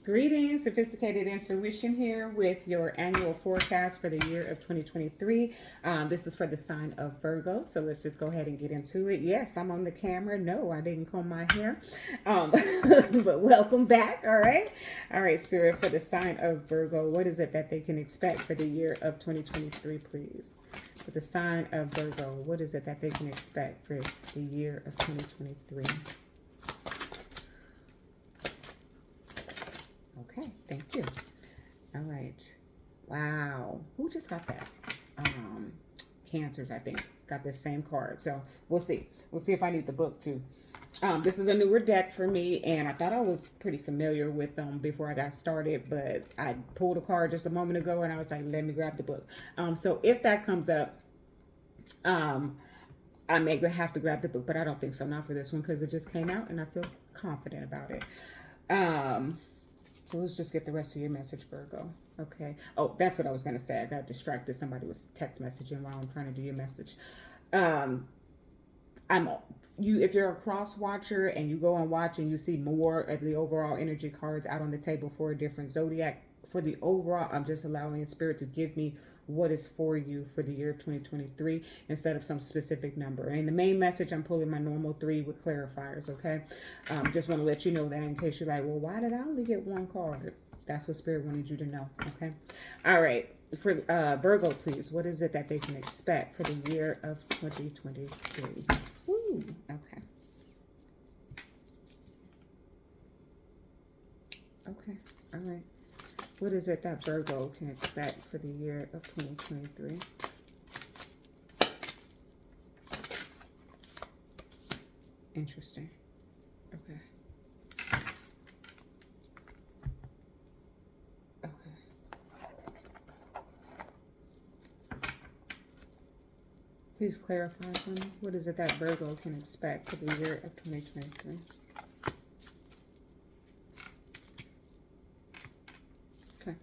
Greetings, Sophisticated Intuition here with your annual forecast for the year of 2023. This is for the sign of Virgo, so let's just go ahead and get into it. Yes, I'm on the camera. No, I didn't comb my hair, but welcome back. All right, Spirit, for the sign of Virgo, what is it that they can expect for the year of 2023, please? For the sign of Virgo, what is it that they can expect for the year of 2023? Okay, thank you. All right. Wow. Who just got that? Cancers, I think, got this same card. So we'll see. We'll see if I need the book too. This is a newer deck for me, and I thought I was pretty familiar with them before I got started, but I pulled a card just a moment ago, and I was like, let me grab the book. So if that comes up, I may have to grab the book, but I don't think so. Not for this one because it just came out, and I feel confident about it. So let's just get the rest of your message, Virgo. Okay. Oh, that's what I was going to say. I got distracted. Somebody was text messaging while I'm trying to do your message. If you're a cross watcher and you go and watch and you see more of the overall energy cards out on the table for a different zodiac, for the overall, I'm just allowing Spirit to give me what is for you for the year of 2023 instead of some specific number. And the main message, I'm pulling my normal 3 with clarifiers, okay? Just want to let you know that in case you're like, well, why did I only get one card? That's what Spirit wanted you to know, okay? All right. For Virgo, please, what is it that they can expect for the year of 2023? Ooh, okay. Okay, all right. What is it that Virgo can expect for the year of 2023? Interesting. Okay. Okay. Please clarify for me. What is it that Virgo can expect for the year of 2023? Okay.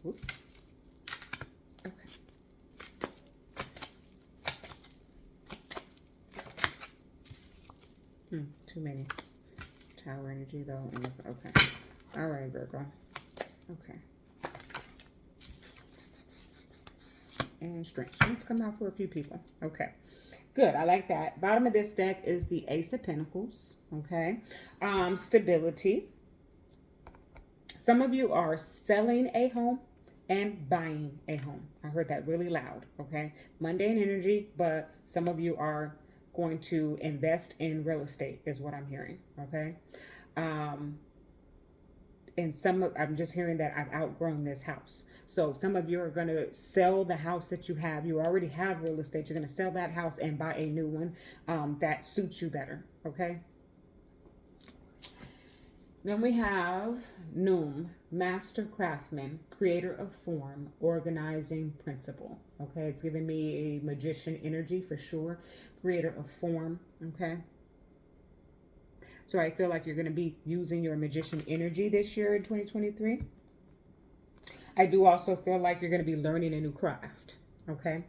Oops. Okay. Too many. Tower energy though. Okay. All right, Virgo. Okay. And strength. Strengths come out for a few people. Okay. Good. I like that. Bottom of this deck is the Ace of Pentacles. Okay. Stability. Some of you are selling a home and buying a home. I heard that really loud, okay? Mundane energy, but some of you are going to invest in real estate is what I'm hearing, okay? And I'm just hearing that I've outgrown this house. So some of you are going to sell the house that you have. You already have real estate. You're going to sell that house and buy a new one that suits you better, okay? Then we have Noom, master craftsman, creator of form, organizing principle. Okay, it's giving me a magician energy for sure. Creator of form. Okay. So I feel like you're going to be using your magician energy this year in 2023. I do also feel like you're going to be learning a new craft. Okay.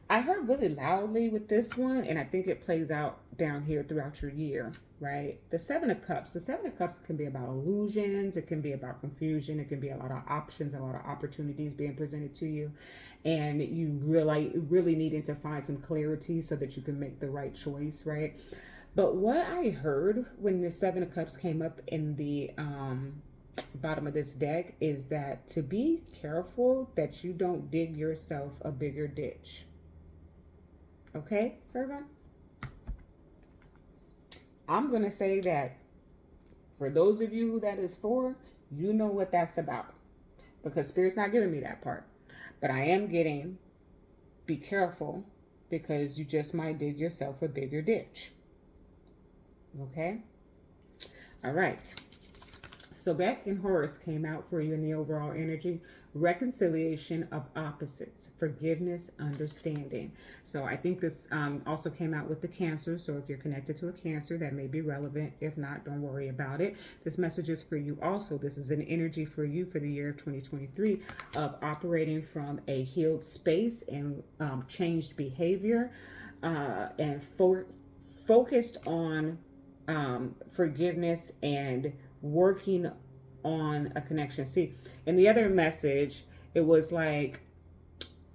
I heard really loudly with this one, and I think it plays out down here throughout your year, right? The Seven of Cups. The Seven of Cups can be about illusions. It can be about confusion. It can be a lot of options, a lot of opportunities being presented to you. And you really needing to find some clarity so that you can make the right choice, right? But what I heard when the Seven of Cups came up in the bottom of this deck is that to be careful that you don't dig yourself a bigger ditch. Okay, Virgo? I'm going to say that for those of you that is for, you know what that's about. Because Spirit's not giving me that part. But I am getting, be careful, because you just might dig yourself a bigger ditch. Okay? All right. So Beck and Horus came out for you in the overall energy. Reconciliation of opposites, forgiveness, understanding. So I think this also came out with the Cancer. So if you're connected to a Cancer, that may be relevant. If not, don't worry about it. This message is for you also. This is an energy for you for the year of 2023 of operating from a healed space and changed behavior and focused on forgiveness and working on a connection. See, in the other message, it was like,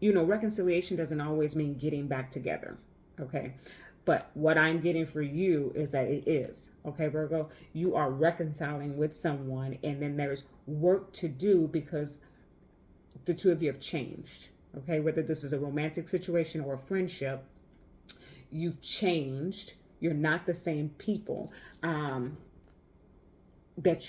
reconciliation doesn't always mean getting back together. Okay. But what I'm getting for you is that it is. Okay, Virgo, you are reconciling with someone, and then there's work to do because the two of you have changed. Okay, whether this is a romantic situation or a friendship, you've changed. You're not the same people that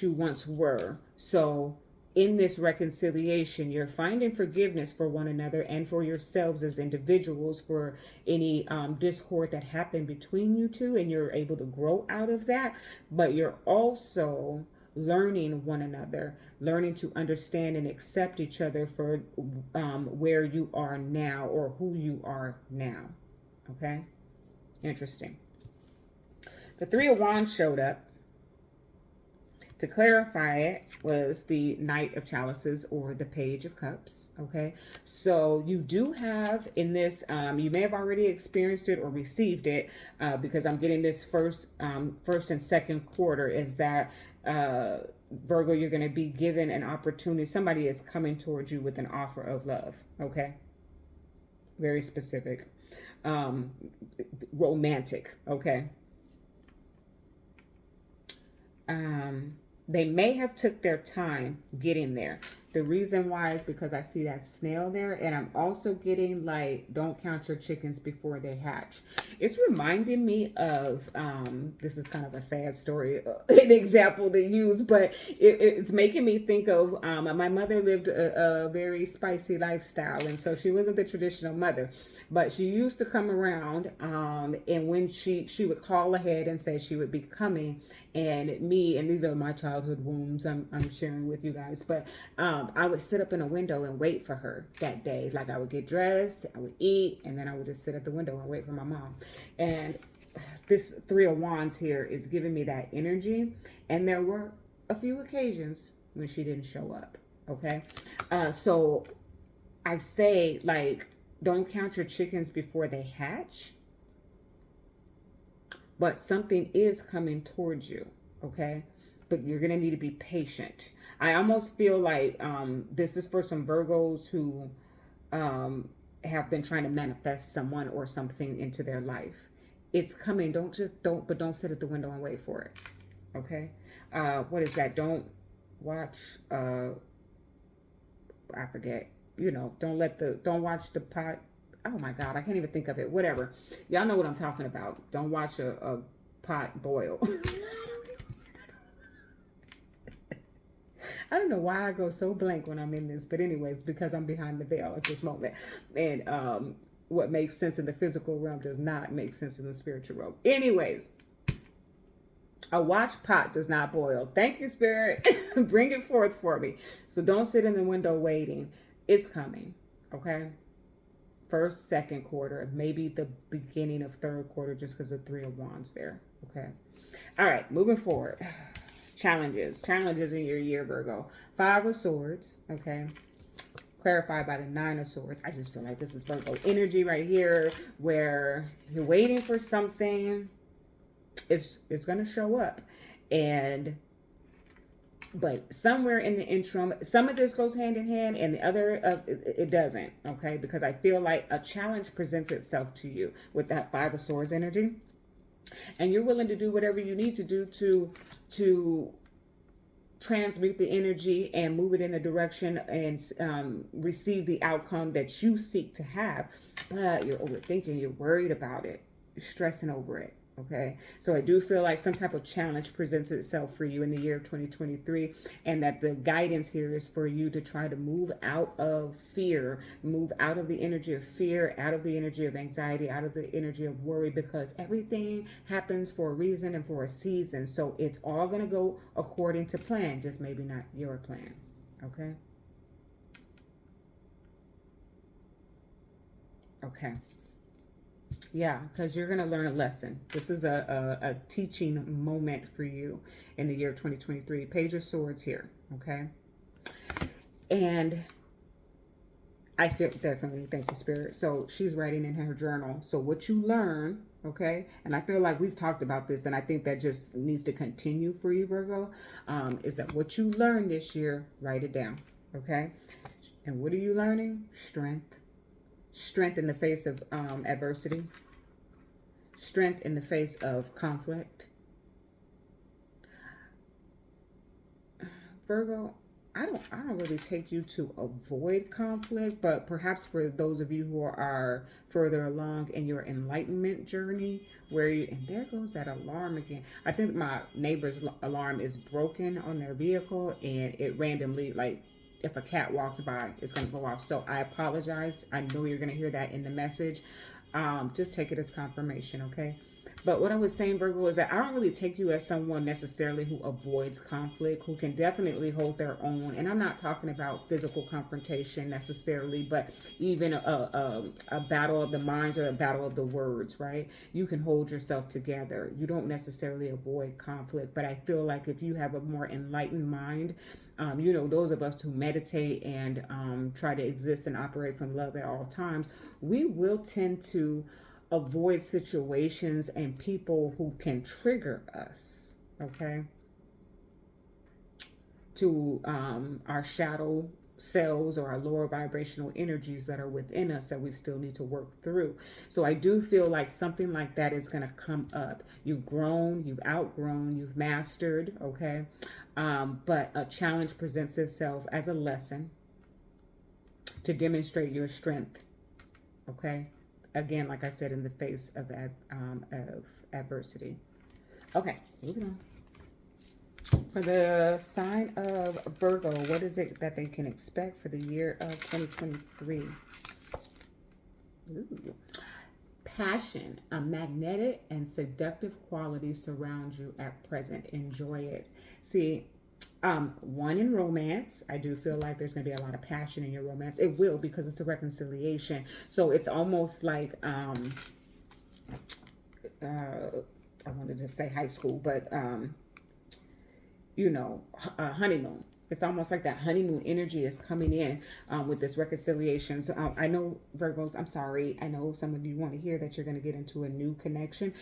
you once were. So in this reconciliation, you're finding forgiveness for one another and for yourselves as individuals for any discord that happened between you two, and you're able to grow out of that. But you're also learning one another, learning to understand and accept each other for where you are now or who you are now. Okay? Interesting. The Three of Wands showed up. To clarify, it was the Knight of Chalices or the Page of Cups. Okay, so you do have in this, you may have already experienced it or received it, because I'm getting this first and second quarter is that Virgo, you're going to be given an opportunity. Somebody is coming towards you with an offer of love. Okay, very specific, romantic. Okay. They may have took their time getting there. The reason why is because I see that snail there, and I'm also getting like, don't count your chickens before they hatch. It's reminding me of, this is kind of a sad story, an example to use, but it's making me think of, my mother lived a very spicy lifestyle, and so she wasn't the traditional mother, but she used to come around, and when she would call ahead and say she would be coming, and these are my childhood wounds I'm sharing with you guys, but I would sit up in a window and wait for her that day. Like, I would get dressed, I would eat, and then I would just sit at the window and wait for my mom. And this Three of Wands here is giving me that energy. And there were a few occasions when she didn't show up. Okay. So I say, like, don't count your chickens before they hatch. But something is coming towards you. Okay. But you're going to need to be patient. I almost feel like this is for some Virgos who have been trying to manifest someone or something into their life. It's coming. Don't sit at the window and wait for it. Okay. What is that? Don't watch, I forget, don't watch the pot. Oh my God, I can't even think of it. Whatever. Y'all know what I'm talking about. Don't watch a pot boil. I don't know why I go so blank when I'm in this, but anyways, because I'm behind the veil at this moment. And what makes sense in the physical realm does not make sense in the spiritual realm. Anyways, a watch pot does not boil. Thank you, Spirit. Bring it forth for me. So don't sit in the window waiting. It's coming. Okay. First, second quarter, maybe the beginning of third quarter, just because of Three of Wands there. Okay. All right. Moving forward. Challenges in your year, Virgo. Five of Swords, okay, clarified by the Nine of Swords. I just feel like this is Virgo energy right here, where you're waiting for something. It's going to show up, but somewhere in the interim, some of this goes hand in hand, and the other it doesn't. Okay, because I feel like a challenge presents itself to you with that Five of Swords energy. And you're willing to do whatever you need to do to transmute the energy and move it in the direction and receive the outcome that you seek to have. But you're overthinking, you're worried about it, you're stressing over it. Okay, so I do feel like some type of challenge presents itself for you in the year of 2023, and that the guidance here is for you to try to move out of fear, move out of the energy of fear, out of the energy of anxiety, out of the energy of worry, because everything happens for a reason and for a season. So it's all going to go according to plan, just maybe not your plan. Okay. Okay. Yeah, because you're going to learn a lesson. This is a teaching moment for you in the year 2023. Page of Swords here, okay? And I feel definitely, thanks to Spirit. So she's writing in her journal. So what you learn, okay, and I feel like we've talked about this, and I think that just needs to continue for you, Virgo, is that what you learned this year, write it down, okay? And what are you learning? Strength. Strength in the face of adversity. Strength in the face of conflict. Virgo, I don't really take you to avoid conflict, but perhaps for those of you who are further along in your enlightenment journey, where you, and there goes that alarm again. I think my neighbor's alarm is broken on their vehicle, and it randomly, like, if a cat walks by, it's going to go off. So I apologize. I know you're going to hear that in the message. Just take it as confirmation, okay? But what I was saying, Virgo, is that I don't really take you as someone necessarily who avoids conflict, who can definitely hold their own. And I'm not talking about physical confrontation necessarily, but even a battle of the minds or a battle of the words, right? You can hold yourself together. You don't necessarily avoid conflict. But I feel like if you have a more enlightened mind, those of us who meditate and try to exist and operate from love at all times, we will tend to avoid situations and people who can trigger us, okay, to our shadow selves or our lower vibrational energies that are within us that we still need to work through. So I do feel like something like that is going to come up. You've grown, you've outgrown, you've mastered, okay, but a challenge presents itself as a lesson to demonstrate your strength, okay. Again, like I said, in the face of adversity. Okay, moving on. For the sign of Virgo, what is it that they can expect for the year of 2023? Ooh. Passion, a magnetic and seductive quality surrounds you at present. Enjoy it. See, one in romance, I do feel like there's going to be a lot of passion in your romance. It will, because it's a reconciliation. So it's almost like I wanted to say high school, but honeymoon. It's almost like that honeymoon energy is coming in with this reconciliation. So I know, Virgos, I'm sorry. I know some of you want to hear that you're going to get into a new connection.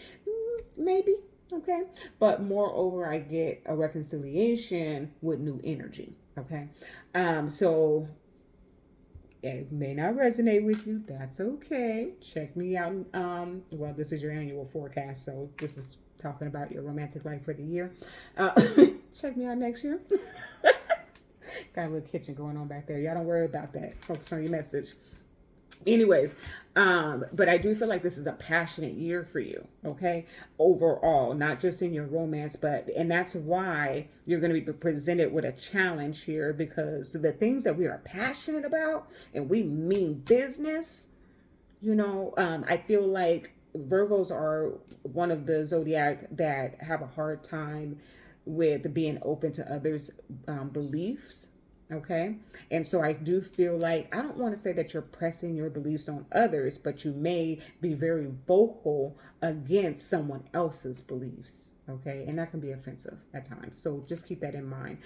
Maybe. Okay. But moreover, I get a reconciliation with new energy. Okay. So it may not resonate with you. That's okay. Check me out. Well, this is your annual forecast. So this is talking about your romantic life for the year. Check me out next year. Got a little kitchen going on back there. Y'all don't worry about that. Focus on your message. Anyways, but I do feel like this is a passionate year for you, okay? Overall, not just in your romance, and that's why you're going to be presented with a challenge here, because the things that we are passionate about and we mean business, I feel like Virgos are one of the zodiac that have a hard time with being open to others' beliefs. Okay. And so I do feel like, I don't want to say that you're pressing your beliefs on others, but you may be very vocal against someone else's beliefs. Okay. And that can be offensive at times. So just keep that in mind.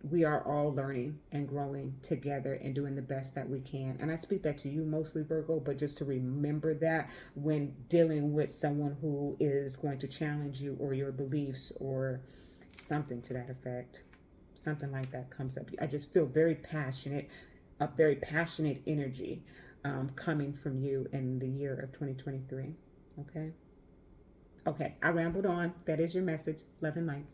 We are all learning and growing together and doing the best that we can. And I speak that to you mostly, Virgo, but just to remember that when dealing with someone who is going to challenge you or your beliefs or something to that effect, something like that comes up. I just feel very passionate, a very passionate energy coming from you in the year of 2023. Okay. I rambled on. That is your message. Love and light.